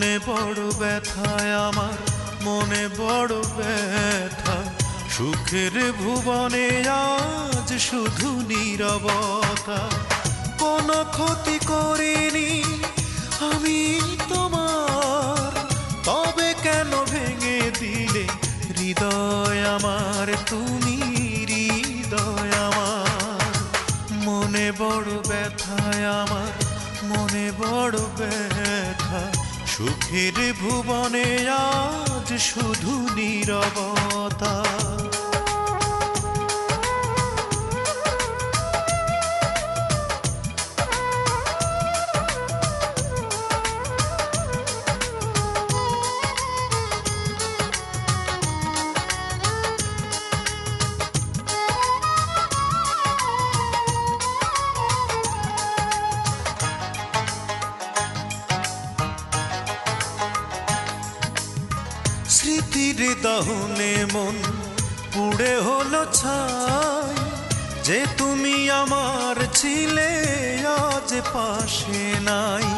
মনে বড় ব্যথায় আমার, মনে বড় ব্যথা। সুখের ভুবনে আজ শুধু নীরবতা। কোনো ক্ষতি করিনি আমি তোমার, তবে কেন ভেঙে দিলে হৃদয় আমার, তুমি হৃদয় আমার। মনে বড় ব্যথায় আমার, মনে বড় ব্যথা। সুখের ভুবনে আজ শুধু নীরবতা। স্মৃতির দহনে মন পুড়ে হলো ছাই, যে তুমি আমার ছিলে আজ পাশে নাই।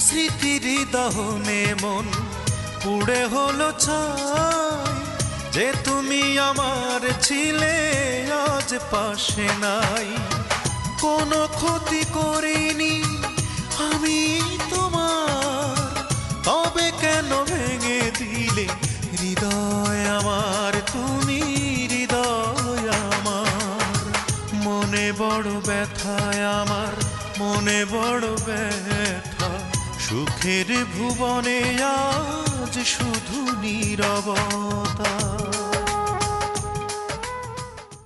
স্মৃতির দহনে মন পুড়ে হলো ছাই, যে তুমি আমার ছিলে আজ পাশে নাই। কোনো ক্ষতি করিনি আমি তোমার, তবে কেন ভেঙে দিলে হৃদয় আমার, তুমি হৃদয় আমার। মনে বড় ব্যথায় আমার, মনে বড় ব্যথা। সুখের ভুবনে আজ শুধু নীরবতা।